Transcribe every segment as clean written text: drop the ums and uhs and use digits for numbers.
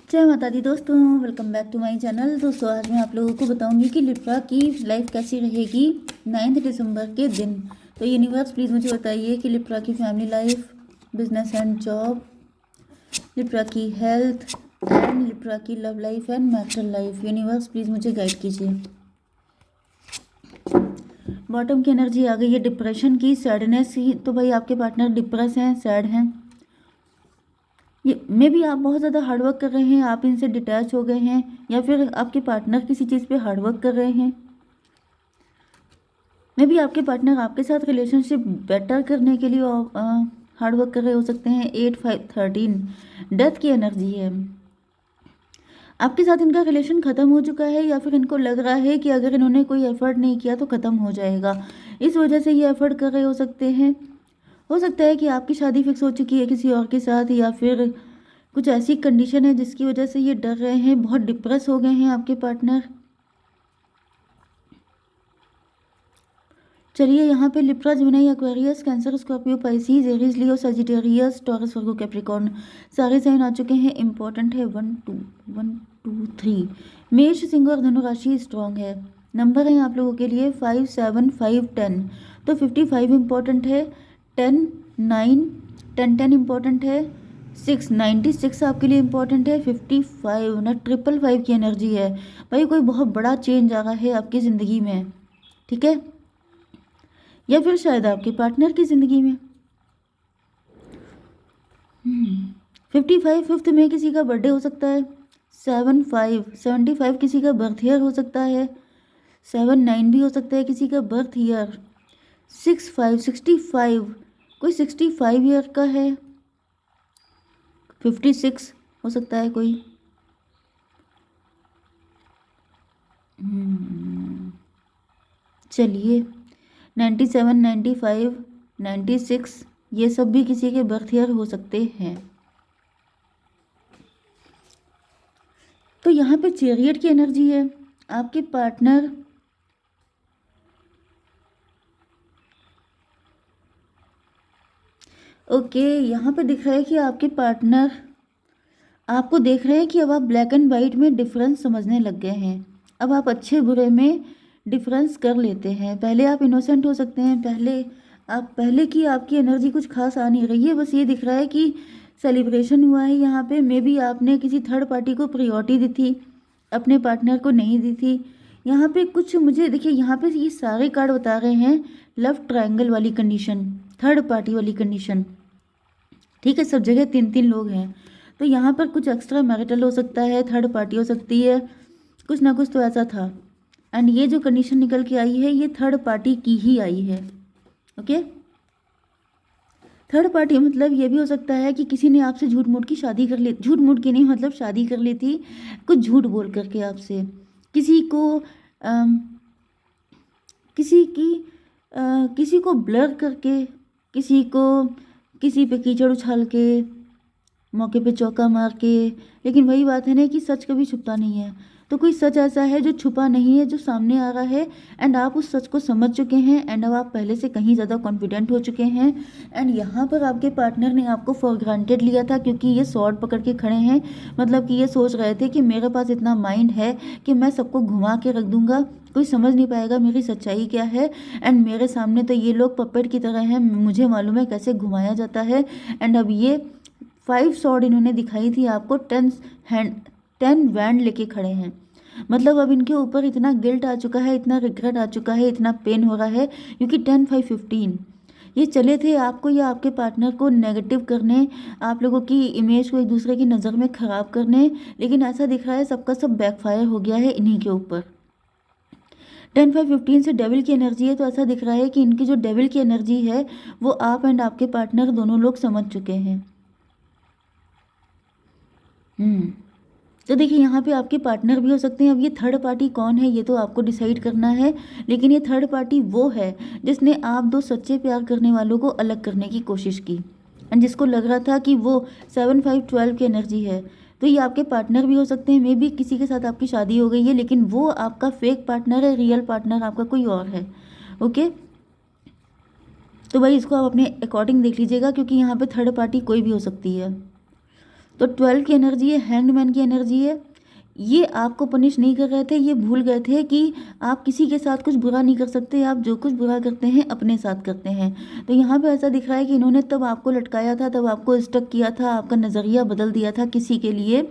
जय माता दी दोस्तों, welcome back to my channel. दोस्तों आज मैं आप लोगों को बताऊंगी कि लिब्रा की लाइफ कैसी रहेगी 9 दिसंबर के दिन। तो यूनिवर्स प्लीज़ मुझे बताइए कि लिब्रा की family life, business and job, Libra की हेल्थ एंड लिब्रा की love life and marital life. Universe please मुझे गाइड कीजिए। बॉटम की एनर्जी आ गई है डिप्रेशन की, सैडनेस ही। तो भाई आपके पार्टनर डिप्रेस हैं, सैड हैं। ये मे भी आप बहुत ज़्यादा हार्डवर्क कर रहे हैं, आप इनसे डिटैच हो गए हैं, या फिर आपके पार्टनर किसी चीज़ पे हार्डवर्क कर रहे हैं। मे भी आपके पार्टनर आपके साथ रिलेशनशिप बेटर करने के लिए हार्डवर्क कर रहे हो सकते हैं। 8 5 13 डेथ की एनर्जी है। आपके साथ इनका रिलेशन ख़त्म हो चुका है, या फिर इनको लग रहा है कि अगर इन्होंने कोई एफर्ट नहीं किया तो ख़त्म हो जाएगा। इस वजह से ये एफर्ट कर रहे हो सकते हैं। हो सकता है कि आपकी शादी फिक्स हो चुकी है किसी और के साथ, या फिर कुछ ऐसी कंडीशन है जिसकी वजह से ये डर रहे हैं, बहुत डिप्रेस हो गए हैं आपके पार्टनर। चलिए यहाँ पे Libra, Gemini, Aquarius, Cancer, Scorpio, Pisces, Aries, Leo, Sagittarius, Taurus, Virgo, Capricorn सारे साइन आ चुके हैं। इंपॉर्टेंट है 1 2 1 2 3। मेष, सिंह और धनु राशि स्ट्रॉन्ग है। नंबर है आप लोगों के लिए 5 7 5 10। तो 55 इंपॉर्टेंट है, 10 9 10 10 इंपॉर्टेंट है, 96 आपके लिए इंपॉर्टेंट है, 55 ना 555 की एनर्जी है। भाई कोई बहुत बड़ा चेंज आ रहा है आपकी ज़िंदगी में, ठीक है, या फिर शायद आपके पार्टनर की ज़िंदगी में। 55 5th में किसी का बर्थडे हो सकता है। 75 किसी का बर्थ ईयर हो सकता है। 79 भी हो सकता है किसी का बर्थ ईयर। 65 कोई 65 ईयर का है। 56 हो सकता है कोई। चलिए 97 95 96 ये सब भी किसी के बर्थ ईयर हो सकते हैं। तो यहाँ पे चैरियट की एनर्जी है। आपके पार्टनर ओके, यहाँ पे दिख रहा है कि आपके पार्टनर आपको देख रहे हैं कि अब आप ब्लैक एंड वाइट में डिफरेंस समझने लग गए हैं। अब आप अच्छे बुरे में डिफरेंस कर लेते हैं। पहले आप इनोसेंट हो सकते हैं, पहले की आपकी एनर्जी कुछ खास आ नहीं रही है। बस ये दिख रहा है कि सेलिब्रेशन हुआ है यहाँ पे, मे बी आपने किसी थर्ड पार्टी को प्रायोरिटी दी थी, अपने पार्टनर को नहीं दी थी। यहाँ पे कुछ मुझे देखिए, यहाँ पे ये सारे कार्ड बता रहे हैं लव ट्रायंगल वाली कंडीशन, थर्ड पार्टी वाली कंडीशन, ठीक है। सब जगह 3 3 लोग हैं, तो यहाँ पर कुछ एक्स्ट्रा मैरिटल हो सकता है, थर्ड पार्टी हो सकती है, कुछ ना कुछ तो ऐसा था। एंड ये जो कंडीशन निकल के आई है ये थर्ड पार्टी की ही आई है। ओके, थर्ड पार्टी मतलब ये भी हो सकता है कि किसी ने आपसे झूठ मूठ की शादी कर ली, झूठ मूठ की नहीं मतलब शादी कर ली थी कुछ झूठ बोल करके आपसे, किसी को किसी की किसी को ब्लर करके, किसी को किसी पे कीचड़ उछाल के, मौके पे चौका मार के। लेकिन वही बात है ना कि सच कभी छुपता नहीं है। तो कोई सच ऐसा है जो छुपा नहीं है, जो सामने आ रहा है, एंड आप उस सच को समझ चुके हैं, एंड अब आप पहले से कहीं ज़्यादा कॉन्फिडेंट हो चुके हैं। एंड यहाँ पर आपके पार्टनर ने आपको फॉर ग्रांटेड लिया था, क्योंकि ये स्वॉर्ड पकड़ के खड़े हैं। मतलब कि ये सोच रहे थे कि मेरे पास इतना माइंड है कि मैं सबको घुमा के रख दूंगा, कोई समझ नहीं पाएगा मेरी सच्चाई क्या है। एंड मेरे सामने तो ये लोग पपेट की तरह हैं, मुझे मालूम है कैसे घुमाया जाता है। एंड अब ये 5 सॉर्ड इन्होंने दिखाई थी आपको, 10 वैंड लेके खड़े हैं। मतलब अब इनके ऊपर इतना गिल्ट आ चुका है, इतना रिग्रेट आ चुका है, इतना पेन हो रहा है, क्योंकि 10 5 15 ये चले थे आपको या आपके पार्टनर को नेगेटिव करने, आप लोगों की इमेज को एक दूसरे की नज़र में ख़राब करने। लेकिन ऐसा दिख रहा है सबका सब बैकफायर हो गया है इन्हीं के ऊपर। 10 5 15 से डेविल की एनर्जी है, तो ऐसा दिख रहा है कि इनकी जो डेविल की एनर्जी है वो आप एंड आपके पार्टनर दोनों लोग समझ चुके हैं। तो देखिए यहाँ पे आपके पार्टनर भी हो सकते हैं। अब ये थर्ड पार्टी कौन है ये तो आपको डिसाइड करना है, लेकिन ये थर्ड पार्टी वो है जिसने आप दो सच्चे प्यार करने वालों को अलग करने की कोशिश की, एंड जिसको लग रहा था कि वो 7 5 12 की एनर्जी है। तो ये आपके पार्टनर भी हो सकते हैं, मे बी किसी के साथ आपकी शादी हो गई है, लेकिन वो आपका फेक पार्टनर है, रियल पार्टनर आपका कोई और है। ओके, तो भाई इसको आप अपने अकॉर्डिंग देख लीजिएगा, क्योंकि यहाँ पे थर्ड पार्टी कोई भी हो सकती है। तो 12 की एनर्जी है, हैंग्ड मैन की एनर्जी है। ये आपको पनिश नहीं कर रहे थे, ये भूल गए थे कि आप किसी के साथ कुछ बुरा नहीं कर सकते, आप जो कुछ बुरा करते हैं अपने साथ करते हैं। तो यहाँ पे ऐसा दिख रहा है कि इन्होंने तब आपको लटकाया था, तब आपको स्टक किया था, आपका नज़रिया बदल दिया था किसी के लिए,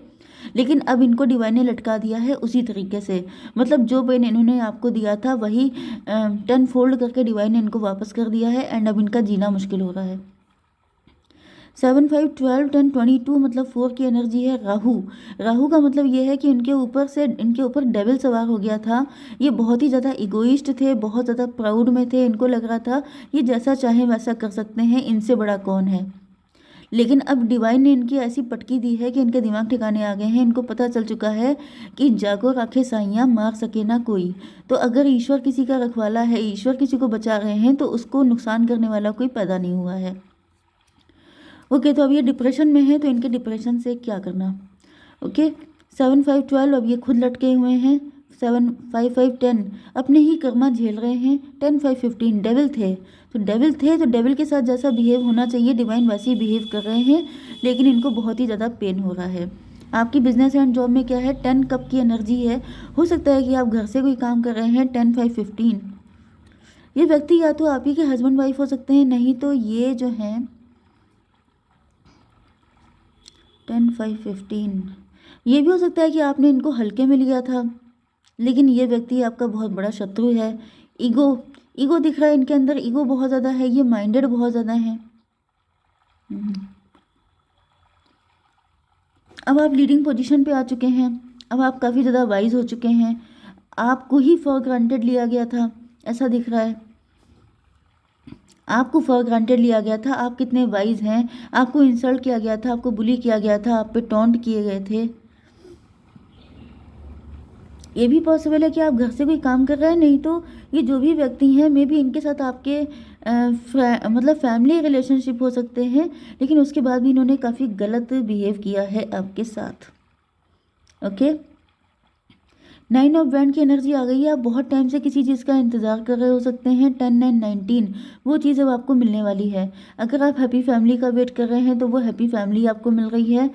लेकिन अब इनको डिवाइन ने लटका दिया है उसी तरीके से। मतलब जो पेन इन्होंने आपको दिया था वही 10 फोल्ड करके डिवाइन ने इनको वापस कर दिया है, एंड अब इनका जीना मुश्किल हो रहा है। 7 5 12 10 22 मतलब 4 की एनर्जी है राहु। राहु का मतलब ये है कि इनके ऊपर डेविल सवार हो गया था। ये बहुत ही ज़्यादा इगोइस्ट थे, बहुत ज़्यादा प्राउड में थे, इनको लग रहा था ये जैसा चाहे वैसा कर सकते हैं, इनसे बड़ा कौन है। लेकिन अब डिवाइन ने इनकी ऐसी पटकी दी है कि इनके दिमाग ठिकाने आ गए हैं, इनको पता चल चुका है कि जागो राखे साइयाँ मार सके ना कोई। तो अगर ईश्वर किसी का रखवाला है, ईश्वर किसी को बचा रहे हैं, तो उसको नुकसान करने वाला कोई पैदा नहीं हुआ है। ओके, तो अब ये डिप्रेशन में है, तो इनके डिप्रेशन से क्या करना। ओके, 7 5 12 अब ये खुद लटके हुए हैं। 7 5 5 10 अपने ही कर्मा झेल रहे हैं। 10 5 15 डेविल थे, तो डेविल के साथ जैसा बिहेव होना चाहिए डिवाइन वैसे ही बिहेव कर रहे हैं, लेकिन इनको बहुत ही ज़्यादा पेन हो रहा है। आपकी बिजनेस एंड जॉब में क्या है, 10 कप की एनर्जी है। हो सकता है कि आप घर से कोई काम कर रहे हैं। 10 5 15 ये व्यक्ति या तो आप ही के हस्बैंड वाइफ हो सकते हैं, नहीं तो ये जो हैं 10 5 15 ये भी हो सकता है कि आपने इनको हल्के में लिया था, लेकिन ये व्यक्ति आपका बहुत बड़ा शत्रु है। ईगो ईगो दिख रहा है इनके अंदर, ईगो बहुत ज़्यादा है, ये माइंडेड बहुत ज़्यादा है। अब आप लीडिंग पोजीशन पे आ चुके हैं, अब आप काफ़ी ज़्यादा वाइज हो चुके हैं, आपको ही फॉर ग्रांटेड लिया गया था, ऐसा दिख रहा है। आपको फॉर ग्रांटेड लिया गया था, आप कितने वाइज हैं, आपको इंसल्ट किया गया था, आपको बुली किया गया था, आप पे टॉन्ट किए गए थे। ये भी पॉसिबल है कि आप घर से कोई काम कर रहे हैं, नहीं तो ये जो भी व्यक्ति हैं मे बी इनके साथ आपके मतलब फैमिली रिलेशनशिप हो सकते हैं, लेकिन उसके बाद भी इन्होंने काफ़ी गलत बिहेव किया है आपके साथ। ओके, 9 ऑफ वैंड की एनर्जी आ गई है। आप बहुत टाइम से किसी चीज़ का इंतज़ार कर रहे हो सकते हैं। 10 9 19 वो चीज़ अब आपको मिलने वाली है। अगर आप हैप्पी फैमिली का वेट कर रहे हैं तो वो हैप्पी फैमिली आपको मिल रही है।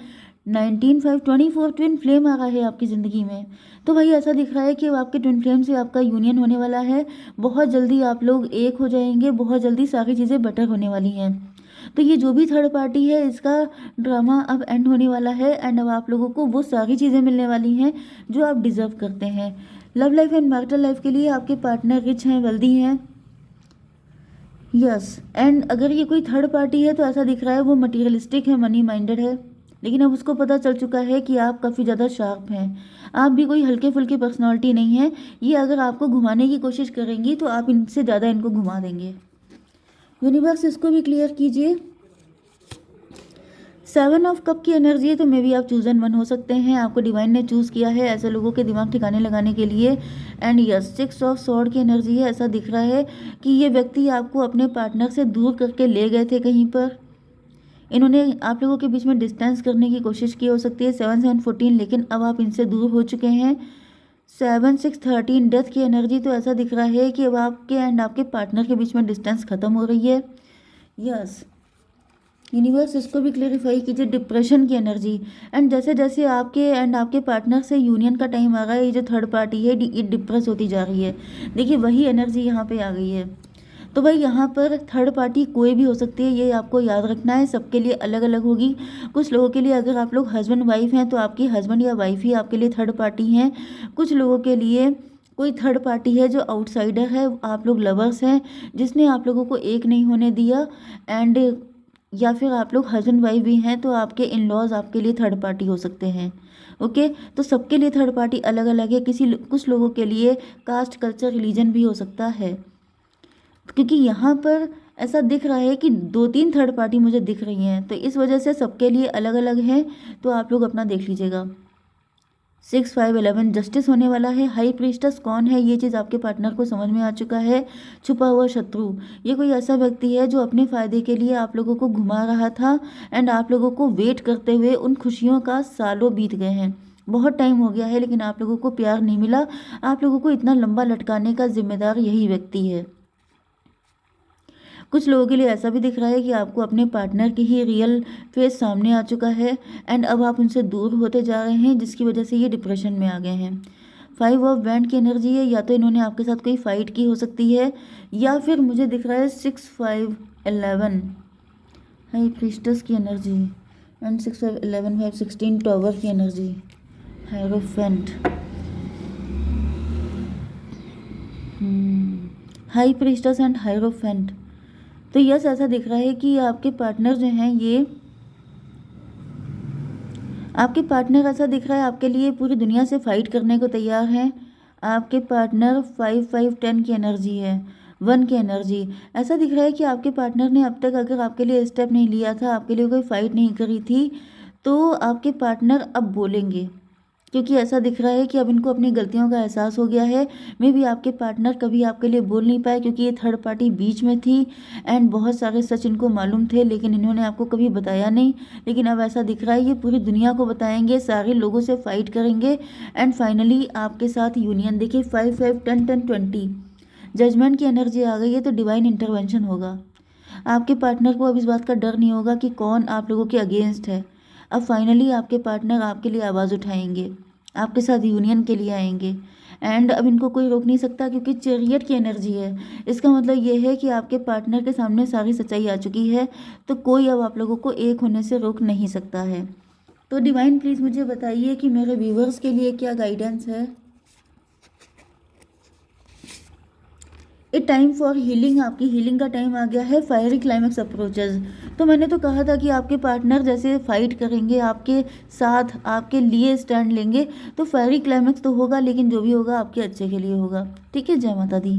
19 5 24 ट्विन फ्लेम आ रहा है आपकी ज़िंदगी में। तो भाई ऐसा दिख रहा है कि अब आपके ट्विन फ्लेम से आपका यूनियन होने वाला है। बहुत जल्दी आप लोग एक हो जाएंगे, बहुत जल्दी सारी चीज़ें बेटर होने वाली हैं। तो ये जो भी थर्ड पार्टी है इसका ड्रामा अब एंड होने वाला है, एंड अब आप लोगों को वो सारी चीज़ें मिलने वाली हैं जो आप डिज़र्व करते हैं। Love life and marital life के लिए आपके पार्टनर रिच हैं, वेल्दी हैं। यस, एंड अगर ये कोई थर्ड पार्टी है तो ऐसा दिख रहा है वो मटीरियलिस्टिक है, मनी माइंडेड है, लेकिन अब उसको पता चल चुका है कि आप काफ़ी ज़्यादा शार्प हैं। आप भी कोई हल्के फुल्के पर्सनालिटी नहीं है। ये अगर आपको घुमाने की कोशिश करेंगी तो आप इनसे ज़्यादा इनको घुमा देंगे। यूनिवर्स इसको भी क्लियर कीजिए। 7 ऑफ कप की एनर्जी है, तो मे बी आप चूजन वन हो सकते हैं, आपको डिवाइन ने चूज़ किया है ऐसे लोगों के दिमाग ठिकाने लगाने के लिए। एंड यस, 6 ऑफ सॉर्ड की एनर्जी है। ऐसा दिख रहा है कि ये व्यक्ति आपको अपने पार्टनर से दूर करके ले गए थे कहीं पर, इन्होंने आप लोगों के बीच में डिस्टेंस करने की कोशिश की हो सकती है। 7 7 14 लेकिन अब आप इनसे दूर हो चुके हैं। 7 6 13 डेथ की एनर्जी, तो ऐसा दिख रहा है कि अब आपके एंड आपके पार्टनर के बीच में डिस्टेंस खत्म हो रही है। यस, यूनिवर्स इसको भी क्लेरिफाई कीजिए। डिप्रेशन की एनर्जी, एंड जैसे जैसे आपके एंड आपके पार्टनर से यूनियन का टाइम आ रहा है, ये जो थर्ड पार्टी है ये डिप्रेस होती जा रही है। देखिए वही एनर्जी यहाँ पे आ गई है। तो भाई यहाँ पर थर्ड पार्टी कोई भी हो सकती है, ये आपको याद रखना है, सबके लिए अलग अलग होगी। कुछ लोगों के लिए अगर आप लोग हस्बैंड वाइफ हैं तो आपकी हस्बैंड या वाइफ ही आपके लिए थर्ड पार्टी हैं। कुछ लोगों के लिए कोई थर्ड पार्टी है जो आउटसाइडर है, आप लोग लवर्स हैं जिसने आप लोगों को एक नहीं होने दिया, एंड या फिर आप लोग हस्बैंड वाइफ भी हैं तो आपके इन लॉज आपके लिए थर्ड पार्टी हो सकते हैं। ओके, तो सबके लिए थर्ड पार्टी अलग अलग है। कुछ लोगों के लिए कास्ट कल्चर रिलीजन भी हो सकता है, क्योंकि यहाँ पर ऐसा दिख रहा है कि 2 3 थर्ड पार्टी मुझे दिख रही हैं, तो इस वजह से सबके लिए अलग अलग है। तो आप लोग अपना देख लीजिएगा। 6 5 11 जस्टिस होने वाला है। हाई प्रीस्टस कौन है, ये चीज़ आपके पार्टनर को समझ में आ चुका है। छुपा हुआ शत्रु, ये कोई ऐसा व्यक्ति है जो अपने फ़ायदे के लिए आप लोगों को घुमा रहा था, एंड आप लोगों को वेट करते हुए उन खुशियों का सालों बीत गए हैं, बहुत टाइम हो गया है, लेकिन आप लोगों को प्यार नहीं मिला। आप लोगों को इतना लंबा लटकाने का जिम्मेदार यही व्यक्ति है। कुछ लोगों के लिए ऐसा भी दिख रहा है कि आपको अपने पार्टनर की ही रियल फेस सामने आ चुका है एंड अब आप उनसे दूर होते जा रहे हैं, जिसकी वजह से ये डिप्रेशन में आ गए हैं। 5 ऑफ बैंड की एनर्जी है, या तो इन्होंने आपके साथ कोई फाइट की हो सकती है, या फिर मुझे दिख रहा है 6 5 11 हाई प्रीस्टस की एनर्जी एंड 6 5 11 5 16 टॉवर की energy, hierophant, high प्रीस्टस and hierophant. तो यस, ऐसा दिख रहा है कि आपके पार्टनर जो हैं ये आपके पार्टनर ऐसा दिख रहा है आपके लिए पूरी दुनिया से फाइट करने को तैयार हैं। आपके पार्टनर 5 5 10 की एनर्जी है, 1 की एनर्जी। ऐसा दिख रहा है कि आपके पार्टनर ने अब तक अगर आपके लिए स्टेप नहीं लिया था, आपके लिए कोई फाइट नहीं करी थी, तो आपके पार्टनर अब बोलेंगे, क्योंकि ऐसा दिख रहा है कि अब इनको अपनी गलतियों का एहसास हो गया है। मे बी आपके पार्टनर कभी आपके लिए बोल नहीं पाए क्योंकि ये थर्ड पार्टी बीच में थी एंड बहुत सारे सच इनको मालूम थे, लेकिन इन्होंने आपको कभी बताया नहीं। लेकिन अब ऐसा दिख रहा है ये पूरी दुनिया को बताएंगे, सारे लोगों से फाइट करेंगे एंड फाइनली आपके साथ यूनियन। देखिए 5 5 10 10 20 जजमेंट की एनर्जी आ गई है, तो डिवाइन इंटरवेंशन होगा। आपके पार्टनर को अब इस बात का डर नहीं होगा कि कौन आप लोगों के अगेंस्ट है। अब फाइनली आपके पार्टनर आपके लिए आवाज़ उठाएंगे, आपके साथ यूनियन के लिए आएंगे एंड अब इनको कोई रोक नहीं सकता, क्योंकि चैरियट की एनर्जी है। इसका मतलब ये है कि आपके पार्टनर के सामने सारी सच्चाई आ चुकी है, तो कोई अब आप लोगों को एक होने से रोक नहीं सकता है। तो डिवाइन प्लीज़ मुझे बताइए कि मेरे व्यूवर्स के लिए क्या गाइडेंस है। ए टाइम फॉर हीलिंग, आपकी हीलिंग का टाइम आ गया है। फायरी क्लाइमेक्स अप्रोचेज, तो मैंने तो कहा था कि आपके पार्टनर जैसे फाइट करेंगे, आपके साथ आपके लिए स्टैंड लेंगे, तो फायरी क्लाइमेक्स तो होगा, लेकिन जो भी होगा आपके अच्छे के लिए होगा। ठीक है, जय माता दी।